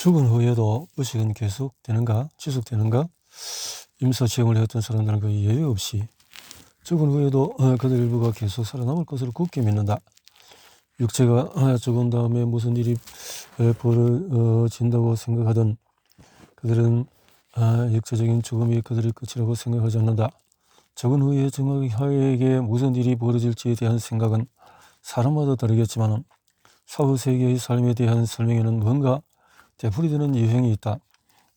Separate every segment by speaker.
Speaker 1: 죽은 후에도 의식은 계속되는가? 지속되는가? 임사체험을 해왔던 사람들은 거의 예외 없이 죽은 후에도 그들 일부가 계속 살아남을 것을 굳게 믿는다. 육체가 죽은 다음에 무슨 일이 벌어진다고 생각하던 그들은 육체적인 죽음이 그들의 끝이라고 생각하지 않는다. 죽은 후에 정확하게 무슨 일이 벌어질지에 대한 생각은 사람마다 다르겠지만 사후 세계의 삶에 대한 설명에는 뭔가 되풀이되는 유형이 있다.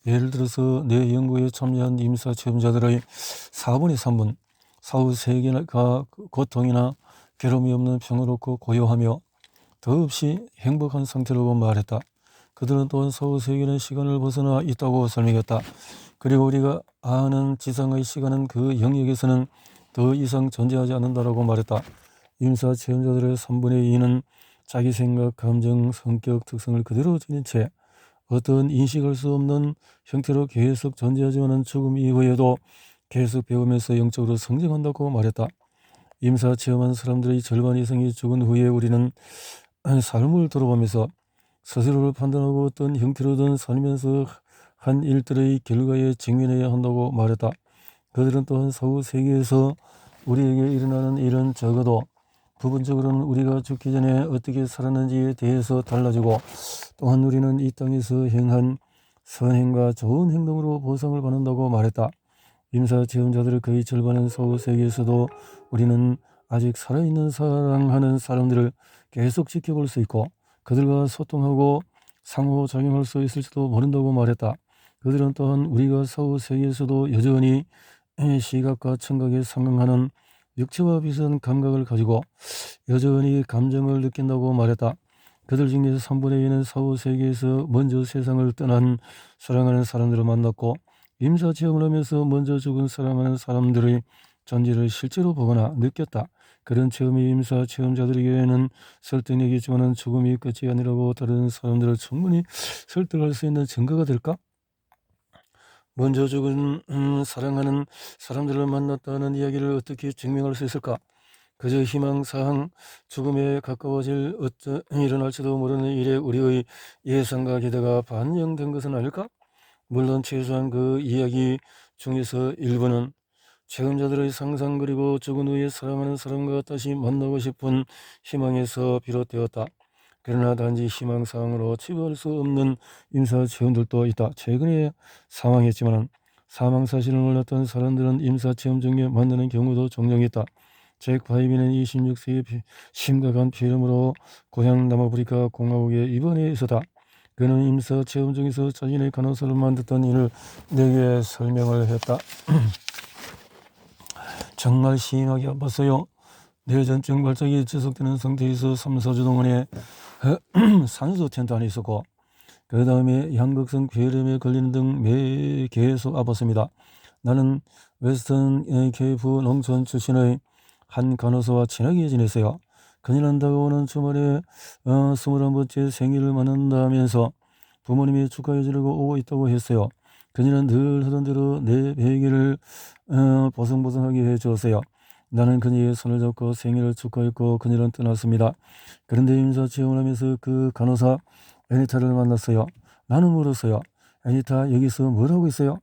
Speaker 1: 예를 들어서 내 연구에 참여한 임사 체험자들의 4분의 3분 사후 세계가 고통이나 괴로움이 없는 평화롭고 고요하며 더없이 행복한 상태라고 말했다. 그들은 또한 사후 세계는 시간을 벗어나 있다고 설명했다. 그리고 우리가 아는 지상의 시간은 그 영역에서는 더 이상 존재하지 않는다라고 말했다. 임사 체험자들의 3분의 2는 자기 생각, 감정, 성격, 특성을 그대로 지닌 채 어떤 인식할 수 없는 형태로 계속 존재하지만 죽음 이후에도 계속 배우면서 영적으로 성장한다고 말했다. 임사 체험한 사람들의 절반 이상이 죽은 후에 우리는 삶을 돌아보면서 스스로를 판단하고 어떤 형태로든 살면서 한 일들의 결과에 직면해야 한다고 말했다. 그들은 또한 사후 세계에서 우리에게 일어나는 일은 적어도 부분적으로는 우리가 죽기 전에 어떻게 살았는지에 대해서 달라지고 또한 우리는 이 땅에서 행한 선행과 좋은 행동으로 보상을 받는다고 말했다. 임사 체험자들의 거의 절반은 사후 세계에서도 우리는 아직 살아있는 사랑하는 사람들을 계속 지켜볼 수 있고 그들과 소통하고 상호작용할 수 있을지도 모른다고 말했다. 그들은 또한 우리가 사후 세계에서도 여전히 시각과 청각에 상응하는 육체와 비슷한 감각을 가지고 여전히 감정을 느낀다고 말했다. 그들 중에서 3분의 2는 사후 세계에서 먼저 세상을 떠난 사랑하는 사람들을 만났고 임사 체험을 하면서 먼저 죽은 사랑하는 사람들의 존재를 실제로 보거나 느꼈다. 그런 체험이 임사 체험자들에게는 설득력이 있지만 죽음이 끝이 아니라고 다른 사람들을 충분히 설득할 수 있는 증거가 될까? 먼저 죽은 사랑하는 사람들을 만났다는 이야기를 어떻게 증명할 수 있을까? 그저 희망사항 죽음에 가까워질 일어날지도 모르는 일에 우리의 예상과 기대가 반영된 것은 아닐까? 물론 최소한 그 이야기 중에서 일부는 체험자들의 상상 그리고 죽은 후에 사랑하는 사람과 다시 만나고 싶은 희망에서 비롯되었다. 그러나 단지 희망사항으로 치부할 수 없는 임사 체험들도 있다. 최근에 사망했지만 사망 사실을 몰랐던 사람들은 임사 체험 중에 만나는 경우도 종종 있다. 잭 바이비는 26세에 심각한 폐렴으로 고향 남아프리카 공화국에 입원해 있었다. 그는 임사 체험 중에서 자신의 간호사를 만났던 일을 내게 설명을 했다. 정말 심하게 아팠어요. 뇌전증 발작이 지속되는 상태에서 3, 4주 동안에 산소 텐트 안에 있었고 그 다음에 양극성 폐렴에 걸리는 등 매 계속 아팠습니다. 나는 웨스턴 케이프 농촌 출신의 한 간호사와 친하게 지냈어요. 그녀는 다가오는 주말에 21번째 생일을 맞는다면서 부모님이 축하해 주려고 오고 있다고 했어요. 그녀는 늘 하던 대로 내 베개를 보송보송하게 해주었어요. 나는 그녀의 손을 잡고 생일을 축하했고 그녀는 떠났습니다. 그런데 임사 체험을 하면서 그 간호사 애니타를 만났어요. 나는 물었어요. 애니타 여기서 뭘 하고 있어요?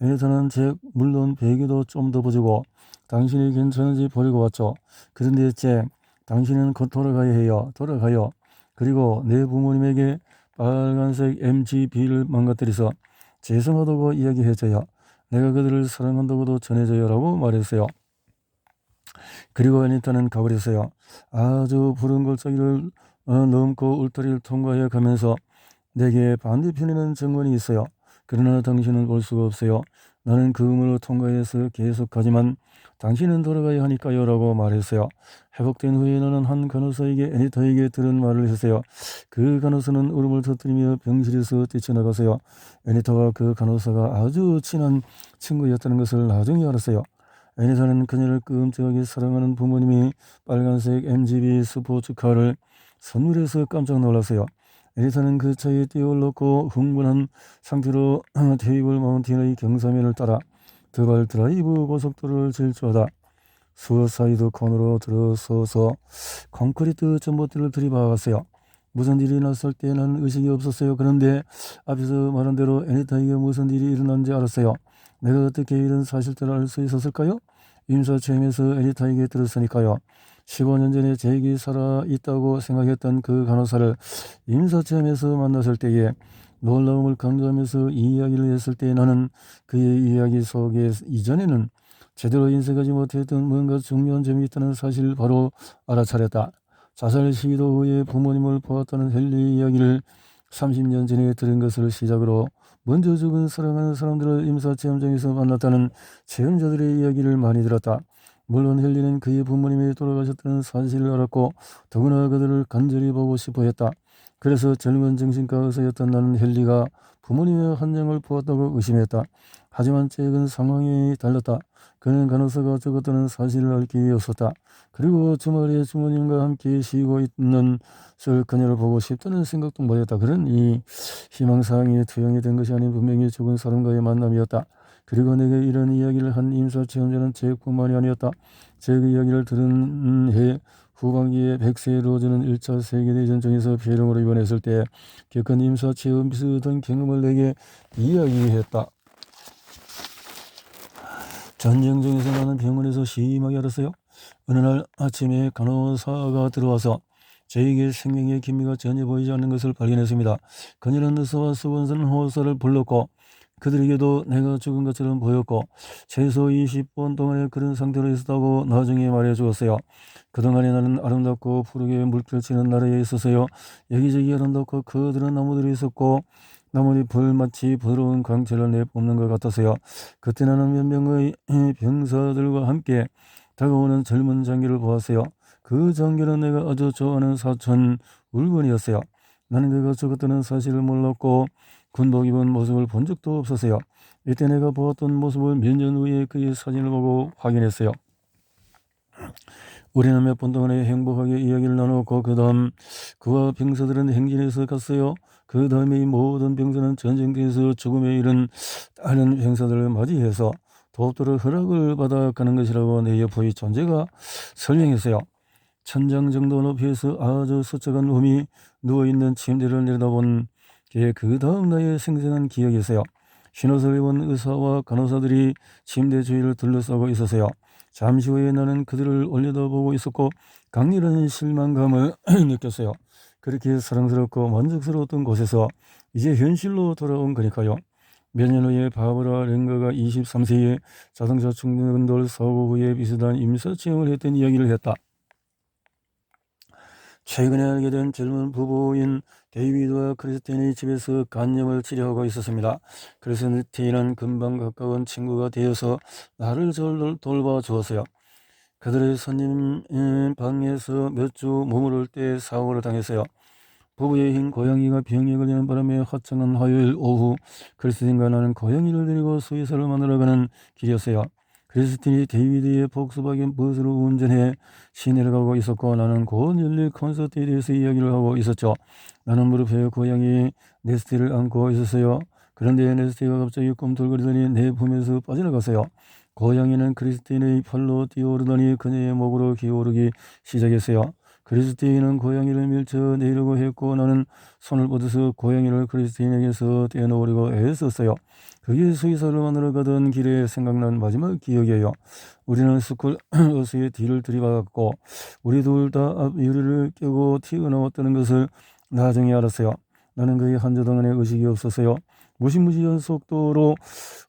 Speaker 1: 애니타는 물론 베개도 좀 덮어주고 당신이 괜찮은지 보려고 왔죠. 그런데 당신은 곧 돌아가야 해요. 돌아가요. 그리고 내 부모님에게 빨간색 MGB를 망가뜨려서 죄송하다고 이야기해줘요. 내가 그들을 사랑한다고도 전해줘요 라고 말했어요. 그리고 애니타는 가버렸어요. 아주 푸른 골짜기를 넘고 울타리를 통과해 가면서 내게 반대편에는 정원이 있어요. 그러나 당신은 올 수가 없어요. 나는 그 문을 통과해서 계속 가지만 당신은 돌아가야 하니까요 라고 말했어요. 회복된 후에 나는 한 간호사에게 애니타에게 들은 말을 했어요. 그 간호사는 울음을 터뜨리며 병실에서 뛰쳐나갔어요. 애니타와 그 간호사가 아주 친한 친구였다는 것을 나중에 알았어요. 애니타는 그녀를 끔찍하게 사랑하는 부모님이 빨간색 MGB 스포츠카를 선물해서 깜짝 놀랐어요. 애니타는 그 차에 뛰어올랐고 흥분한 상태로 테이블 마운틴의 경사면을 따라 드발 드라이브 고속도로를 질주하다 수어사이드 코너로 들어서서 콘크리트 전봇대를 들이박았어요. 무슨 일이 났을 때 나는 의식이 없었어요. 그런데 앞에서 말한 대로 애니타에게 무슨 일이 일어난지 알았어요. 내가 어떻게 이런 사실들을 알 수 있었을까요? 임사체험에서 애니타에게 들었으니까요. 15년 전에 제게 살아있다고 생각했던 그 간호사를 임사체험에서 만났을 때에 놀라움을 강조하면서 이 이야기를 했을 때 나는 그의 이야기 속에 이전에는 제대로 인식하지 못했던 뭔가 중요한 점이 있다는 사실을 바로 알아차렸다. 자살 시도 후에 부모님을 보았다는 헨리 이야기를 30년 전에 들은 것을 시작으로 먼저 죽은 사랑하는 사람들을 임사체험장에서 만났다는 체험자들의 이야기를 많이 들었다. 물론 헨리는 그의 부모님이 돌아가셨다는 사실을 알았고 더구나 그들을 간절히 보고 싶어 했다. 그래서 젊은 정신과 의사였던 나는 헨리가 부모님의 한정을 보았다고 의심했다. 하지만 최근 상황이 달랐다. 그는 간호사가 죽었다는 사실을 알 기회 없었다. 그리고 주말에 주모님과 함께 쉬고 있는 그녀를 보고 싶다는 생각도 못했다. 그런 이 희망사항이 투영이 된 것이 아닌 분명히 죽은 사람과의 만남이었다. 그리고 내게 이런 이야기를 한 임사체험자는 제뿐만이 아니었다. 제 그 이야기를 들은 해 후반기에 백세 로즈는 1차 세계대전중에서 폐렴으로 입원했을 때 겪은 임사체험 비슷한 경험을 내게 이야기했다. 전쟁 중에서 나는 병원에서 심하게 앓았어요. 어느 날 아침에 간호사가 들어와서 저에게 생명의 기미가 전혀 보이지 않는 것을 발견했습니다. 그녀는 의사와 수건선 호사를 불렀고 그들에게도 내가 죽은 것처럼 보였고 최소 20분 동안에 그런 상태로 있었다고 나중에 말해 주었어요. 그동안에 나는 아름답고 푸르게 물결치는 나라에 있었어요. 여기저기 아름답고 커다란 나무들이 있었고 나무니 불마치 부드러운 광채를 내뿜는 것 같았어요. 그때 나는 몇 명의 병사들과 함께 다가오는 젊은 장교를 보았어요. 그 장교는 내가 아주 좋아하는 사촌 울건이었어요. 나는 그가 죽었다는 사실을 몰랐고 군복 입은 모습을 본 적도 없었어요. 이때 내가 보았던 모습을 몇 년 후에 그의 사진을 보고 확인했어요. 우리는 몇 분 동안에 행복하게 이야기를 나누었고 그 다음 그와 병사들은 행진해서 갔어요. 그 다음에 이 모든 병사는 전쟁터에서 죽음에 이른 다른 병사들을 맞이해서 돕도록 허락을 받아 가는 것이라고 내 옆의 존재가 설명했어요. 천장 정도 높이에서 아주 수척한 놈이 누워있는 침대를 내려다본 게 그 다음 나의 생생한 기억이었어요. 흰옷을 입은 의사와 간호사들이 침대 주위를 둘러싸고 있었어요. 잠시 후에 나는 그들을 올려다보고 있었고 강렬한 실망감을 느꼈어요. 그렇게 사랑스럽고 만족스러웠던 곳에서 이제 현실로 돌아온 거니까요. 몇 년 후에 바브라 랭가가 23세에 자동차 충전돌 사고 후에 비슷한 임사체험을 했던 이야기를 했다. 최근에 알게 된 젊은 부부인 데이비드와 크리스틴이 집에서 간염을 치료하고 있었습니다. 크리스틴은 금방 가까운 친구가 되어서 나를 돌봐 주었어요. 그들의 손님 방에서 몇 주 머무를 때 사고를 당했어요. 부부의 흰 고양이가 병에 걸리는 바람에 화창한 화요일 오후 크리스틴과 나는 고양이를 데리고 수의사를 만나러 가는 길이었어요. 크리스틴이 데이비드의 폭스바겐 버스를 운전해 시내를 가고 있었고 나는 곧 열릴 콘서트에 대해서 이야기를 하고 있었죠. 나는 무릎에 고양이 네스티를 안고 있었어요. 그런데 네스티가 갑자기 꿈틀거리더니 내 품에서 빠져나갔어요. 고양이는 크리스틴의 팔로 뛰어오르더니 그녀의 목으로 기어오르기 시작했어요. 크리스틴은 고양이를 밀쳐 내리려고 했고 나는 손을 뻗어서 고양이를 크리스틴에게서 떼어놓으려고 애썼어요. 그게 수의사를 만나러 가던 길에 생각난 마지막 기억이에요. 우리는 스쿨버스의 뒤를 들이받았고 우리 둘 다 앞 유리를 깨고 튀어나왔다는 것을 나중에 알았어요. 나는 그의 한조 동안에 의식이 없었어요. 무시무시한 속도로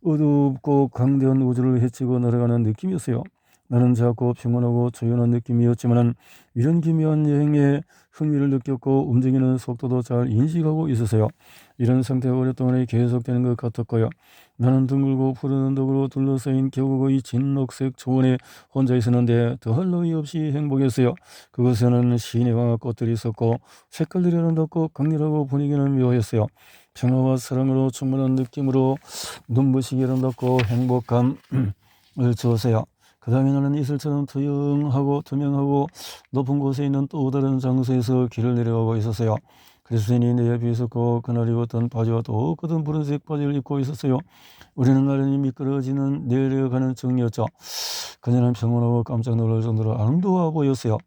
Speaker 1: 어둡고 광대한 우주를 헤치고 날아가는 느낌이었어요. 나는 작고 평온하고 조용한 느낌이었지만 이런 기묘한 여행에 흥미를 느꼈고 움직이는 속도도 잘 인식하고 있었어요. 이런 상태가 오랫동안 계속되는 것 같았고요. 나는 둥글고 푸른 언덕으로 둘러싸인 계곡의 진녹색 초원에 혼자 있었는데 더할 나위 없이 행복했어요. 그곳에는 시내와 꽃들이 있었고 색깔들이 아름답고 강렬하고 분위기는 묘했어요. 평화와 사랑으로 충만한 느낌으로 눈부시게 아름답고 행복감을 주었어요. 그 다음에 나는 이슬처럼 투명하고 높은 곳에 있는 또 다른 장소에서 길을 내려가고 있었어요. 크리스틴이 내 옆에 있었고 그날 입었던 바지와 똑같은 푸른색 바지를 입고 있었어요. 우리는 나란히 미끄러지는 내려가는 중이었죠. 그녀는 평온하고 깜짝 놀랄 정도로 아름다워 보였어요.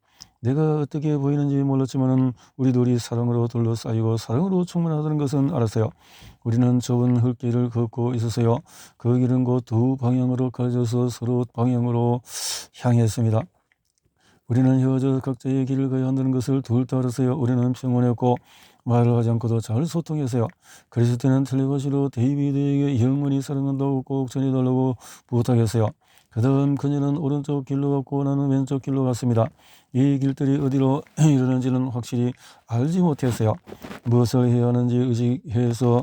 Speaker 1: 내가 어떻게 보이는지 몰랐지만 우리 둘이 사랑으로 둘러싸이고 사랑으로 충만하다는 것은 알았어요. 우리는 좁은 흙길을 걷고 있었어요. 그 길은 곧 두 방향으로 갈라져서 서로 방향으로 향했습니다. 우리는 헤어져 각자의 길을 가야 한다는 것을 둘 다 알았어요. 우리는 평온했고 말을 하지 않고도 잘 소통했어요. 그랬을 때는 텔레파시로 데이비드에게 영원히 사랑한다고 꼭 전해달라고 부탁했어요. 그 다음 그녀는 오른쪽 길로 갔고 나는 왼쪽 길로 갔습니다. 이 길들이 어디로 이르는지는 확실히 알지 못했어요. 무엇을 해야 하는지 의식해서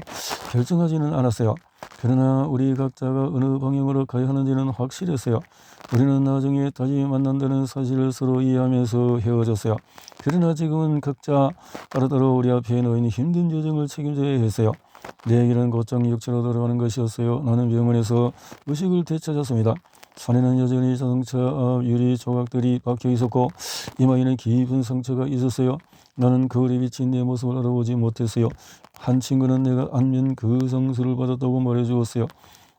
Speaker 1: 결정하지는 않았어요. 그러나 우리 각자가 어느 방향으로 가야 하는지는 확실했어요. 우리는 나중에 다시 만난다는 사실을 서로 이해하면서 헤어졌어요. 그러나 지금은 각자 따로따로 우리 앞에 놓인 힘든 여정을 책임져야 했어요. 내 길은 곧장 육체로 돌아가는 것이었어요. 나는 병원에서 의식을 되찾았습니다. 손에는 여전히 자동차 앞 유리 조각들이 박혀 있었고 이마에는 깊은 상처가 있었어요. 나는 거울에 비친 내 모습을 알아보지 못했어요. 한 친구는 내가 안면 그 성수를 받았다고 말해주었어요.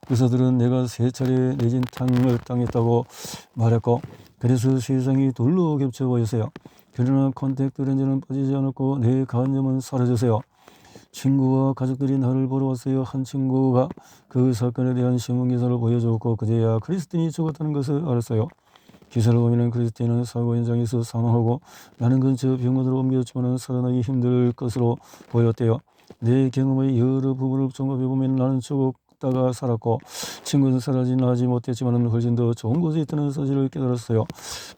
Speaker 1: 의사들은 내가 3차례 뇌진탕을 당했다고 말했고 그래서 세상이 둘로 겹쳐 보였어요. 그러나 컨택트 렌즈는 빠지지 않았고 내 간염은 사라졌어요. 친구와 가족들이 나를 보러 왔어요. 한 친구가 그 사건에 대한 신문기사를 보여주었고 그제야 크리스틴이 죽었다는 것을 알았어요. 기사를 보면 크리스틴은 사고 현장에서 사망하고 나는 근처 병원으로 옮겨졌지만 살아나기 힘들 것으로 보였대요. 내 경험의 여러 부분을 종합해보면 나는 죽었다가 살았고 친구는 사라지나 하지 못했지만 훨씬 더 좋은 곳에 있다는 사실을 깨달았어요.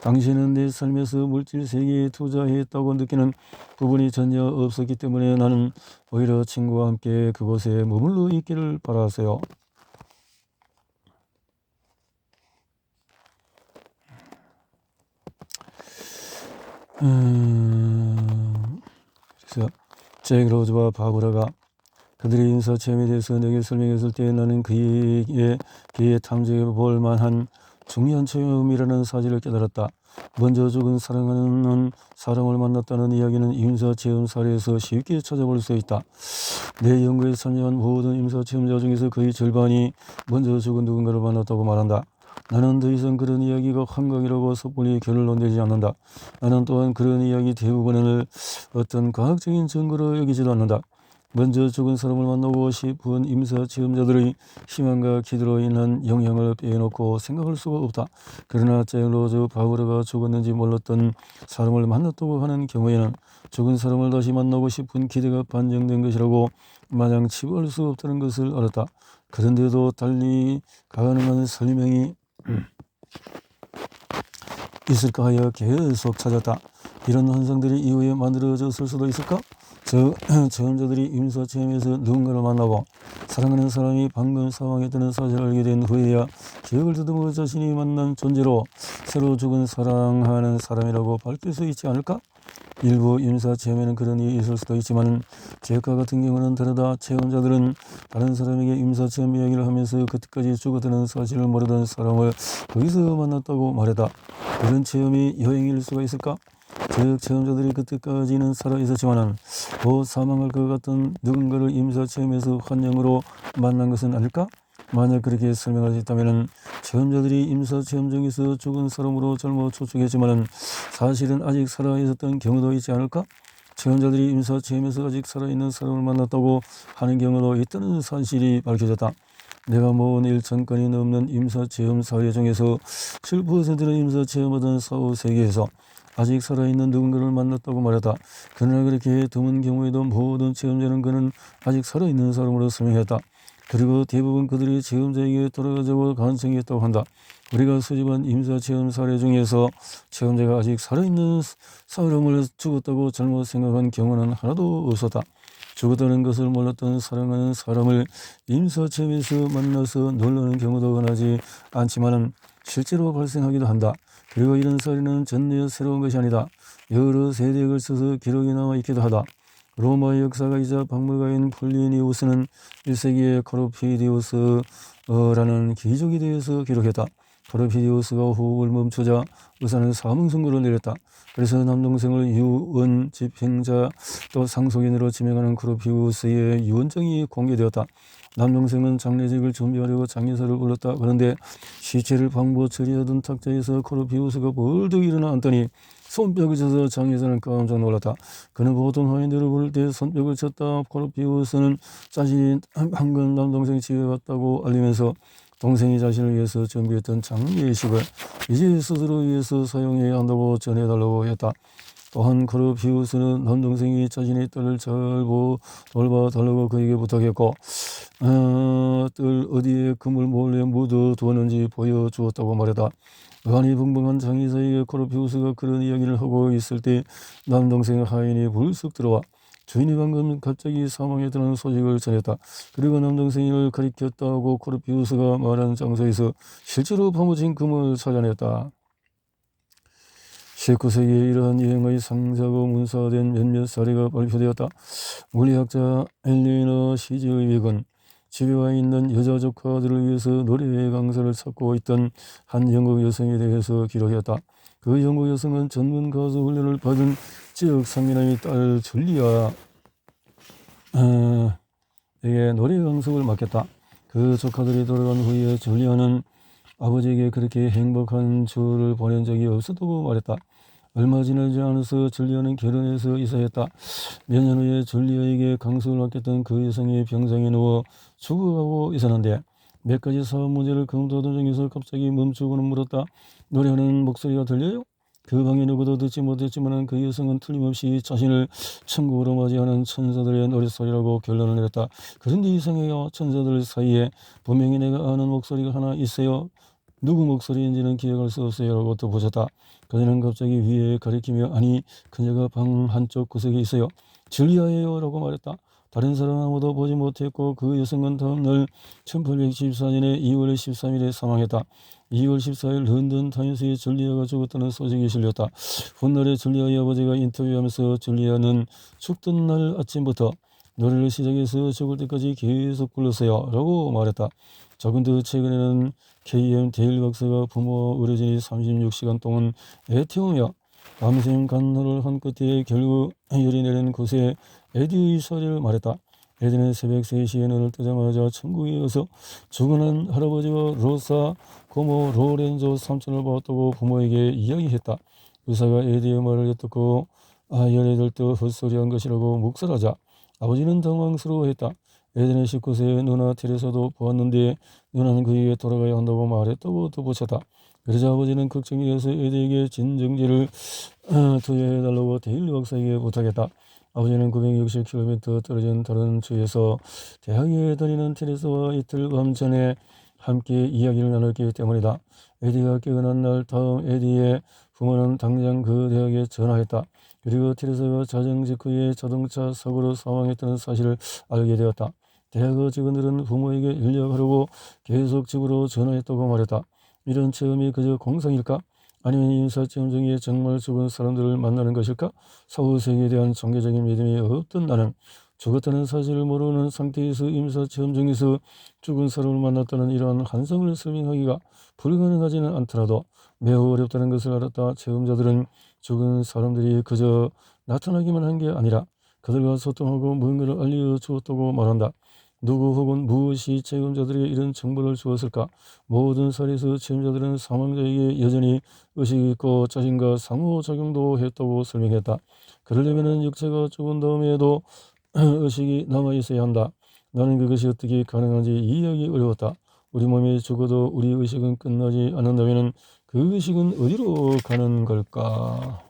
Speaker 1: 당시에는 내 삶에서 물질 세계에 투자했다고 느끼는 부분이 전혀 없었기 때문에 나는 오히려 친구와 함께 그곳에 머물러 있기를 바랐어요. 그래서 잭 로즈와 바브라가 그들의 인사 체험에 대해서 내게 설명했을 때 나는 그의 탐지해 볼 만한 중요한 체험이라는 사실을 깨달았다. 먼저 죽은 사랑하는 사람을 만났다는 이야기는 임사 체험 사례에서 쉽게 찾아볼 수 있다. 내 연구에 참여한 모든 임사 체험자 중에서 거의 절반이 먼저 죽은 누군가를 만났다고 말한다. 나는 더 이상 그런 이야기가 환각이라고 섣불리 결론을 내지 않는다. 나는 또한 그런 이야기 대부분을 어떤 과학적인 증거로 여기지도 않는다. 먼저 죽은 사람을 만나고 싶은 임사 체험자들의 희망과 기도로 인한 영향을 빼놓고 생각할 수가 없다. 그러나 잭 로즈 바브라가 죽었는지 몰랐던 사람을 만났다고 하는 경우에는 죽은 사람을 다시 만나고 싶은 기대가 반영된 것이라고 마냥 치부할 수 없다는 것을 알았다. 그런데도 달리 가능한 설명이 있을까 하여 계속 찾았다. 이런 현상들이 이후에 만들어졌을 수도 있을까? 체험자들이 임사 체험에서 누군가를 만나고 사랑하는 사람이 방금 사망했다는 사실을 알게 된 후에야 기억을 더듬어 자신이 만난 존재로 새로 죽은 사랑하는 사람이라고 밝힐 수 있지 않을까? 일부 임사 체험에는 그런 일이 있을 수도 있지만 잭과 같은 경우는 다르다. 체험자들은 다른 사람에게 임사 체험 이야기를 하면서 그때까지 죽었다는 사실을 모르던 사람을 거기서 만났다고 말했다. 그런 체험이 여행일 수가 있을까? 즉 체험자들이 그때까지는 살아있었지만 곧 사망할 것 같은 누군가를 임사 체험에서 환영으로 만난 것은 아닐까? 만약 그렇게 설명할 수 있다면 체험자들이 임사 체험 중에서 죽은 사람으로 잘못 추측했지만 사실은 아직 살아있었던 경우도 있지 않을까? 체험자들이 임사 체험에서 아직 살아있는 사람을 만났다고 하는 경우도 있다는 사실이 밝혀졌다. 내가 모은 1,000건이 넘는 임사 체험 사례 중에서 7%는 임사 체험하던 사후 세계에서 아직 살아있는 누군가를 만났다고 말했다. 그러나 그렇게 드문 경우에도 모든 체험자는 그는 아직 살아있는 사람으로 설명했다. 그리고 대부분 그들이 체험자에게 돌아가자고 간청했다고 한다. 우리가 수집한 임사 체험 사례 중에서 체험자가 아직 살아있는 사람을 죽었다고 잘못 생각한 경우는 하나도 없었다. 죽었다는 것을 몰랐던 사랑하는 사람을 임사 체험에서 만나서 놀라는 경우도 흔하지 않지만 실제로 발생하기도 한다. 그리고 이런 사례는 전혀 새로운 것이 아니다. 여러 세대에 걸쳐서 기록이 남아있기도 하다. 로마의 역사가이자 박물가인 폴리니우스는 1세기의 카르피디우스라는 귀족에 대해서 기록했다. 포르피디우스가 호흡을 멈추자 의사는 사망 선고를 내렸다. 그래서 남동생을 유언 집행자 또 상속인으로 지명하는 코르피우스의 유언장이 공개되었다. 남동생은 장례식을 준비하려고 장례사를 불렀다. 그런데 시체를 방부 처리하던 탁자에서 코르피우스가 벌떡 일어나 앉더니 손뼉을 쳐서 장례사는 깜짝 놀랐다. 그는 보통 하인들을 부를 때 손뼉을 쳤다. 코르피우스는 자신이 방금 남동생이 집에 왔다고 알리면서 동생이 자신을 위해서 준비했던 장례식을 이제 스스로 위해서 사용해야 한다고 전해달라고 했다. 또한 코르피우스는 남동생이 자신의 딸을 잘 돌봐달라고 그에게 부탁했고 뜰 어디에 금을 몰래 묻어두었는지 보여주었다고 말했다. 의안이 붕붕한 장의사에게 코르피우스가 그런 이야기를 하고 있을 때 남동생 하인이 불쑥 들어와 주인이 방금 갑자기 사망했다는 소식을 전했다. 그리고 남동생을 가리켰다고 코르피우스가 말한 장소에서 실제로 파묻힌 금을 찾아냈다. 19세기에 이러한 유행의 상자고 문서화된 몇몇 사례가 발표되었다. 물리학자 엘리너 시즈윅은 집에 와 있는 여자 조카들을 위해서 노래 강사를 찾고 있던 한 영국 여성에 대해서 기록했다. 그 영국 여성은 전문 가수 훈련을 받은 지역 상인의 딸 줄리아에게 노래 강습을 맡겼다. 그 조카들이 돌아간 후에 줄리아는 아버지에게 그렇게 행복한 주를 보낸 적이 없었다고 말했다. 얼마 지나지 않아서 줄리아는 결혼해서 이사했다. 몇 년 후에 줄리아에게 강습을 맡겼던 그 여성이 병상에 누워 죽어가고 있었는데 몇 가지 사업 문제를 검토하던 중에서 갑자기 멈추고는 물었다. 노래하는 목소리가 들려요? 그 방에 누구도 듣지 못했지만 그 여성은 틀림없이 자신을 천국으로 맞이하는 천사들의 노랫소리라고 결론을 내렸다. 그런데 이상해요. 천사들 사이에 분명히 내가 아는 목소리가 하나 있어요. 누구 목소리인지는 기억할 수 없어요. 라고 또 보셨다. 그녀는 갑자기 위에 가리키며 아니 그녀가 방 한쪽 구석에 있어요. 줄리아예요. 라고 말했다. 다른 사람 아무도 보지 못했고 그 여성은 다음날 1814년에 2월 13일에 사망했다. 2월 14일 런던 타임스에 줄리아가 죽었다는 소식이 실렸다. 훗날에 줄리아의 아버지가 인터뷰하면서 줄리아는 죽던 날 아침부터 노래를 시작해서 죽을 때까지 계속 불렀어요. 라고 말했다. 조금 더 최근에는 KM 데일 박사가 부모 의료진이 36시간 동안 애태우며 밤샘 간호를 한 끝에 결국 열이 내린 곳에 에디의 사례를 말했다. 에디는 새벽 3시에 눈을 뜨자마자 천국에 가서 죽어난 할아버지와 로사, 고모 로렌조 삼촌을 보았다고 부모에게 이야기했다. 의사가 에디의 말을 엿듣고 열에 들떠 헛소리한 것이라고 묵살하자 아버지는 당황스러워했다. 에디는 19세의 누나 테레사도 보았는데 누나는 그에게 돌아가야 한다고 말했다고 덧붙였다. 그러자 아버지는 걱정이 돼서 에디에게 진정제를 투여해달라고 데일리 박사에게 부탁했다. 아버지는 960km 떨어진 다른 주에서 대학에 다니는 테레사와 이틀 밤 전에 함께 이야기를 나눴기 때문이다. 에디가 깨어난 날 다음 에디의 부모는 당장 그 대학에 전화했다. 그리고 테레사가 자정 직후에 자동차 사고로 사망했다는 사실을 알게 되었다. 대학 직원들은 부모에게 연락하려고 계속 집으로 전화했다고 말했다. 이런 체험이 그저 공상일까? 아니면 인사체험 중에 정말 죽은 사람들을 만나는 것일까? 사후세계에 대한 종교적인 믿음이 없던 나는 죽었다는 사실을 모르는 상태에서 임사체험 중에서 죽은 사람을 만났다는 이러한 환상을 설명하기가 불가능하지는 않더라도 매우 어렵다는 것을 알았다. 체험자들은 죽은 사람들이 그저 나타나기만 한 게 아니라 그들과 소통하고 무언가를 알려주었다고 말한다. 누구 혹은 무엇이 체험자들에게 이런 정보를 주었을까? 모든 사례에서 체험자들은 사망자에게 여전히 의식이 있고 자신과 상호작용도 했다고 설명했다. 그러려면 육체가 죽은 다음에도 의식이 남아있어야 한다. 나는 그것이 어떻게 가능한지 이해하기 어려웠다. 우리 몸이 죽어도 우리 의식은 끝나지 않는다면 그 의식은 어디로 가는 걸까?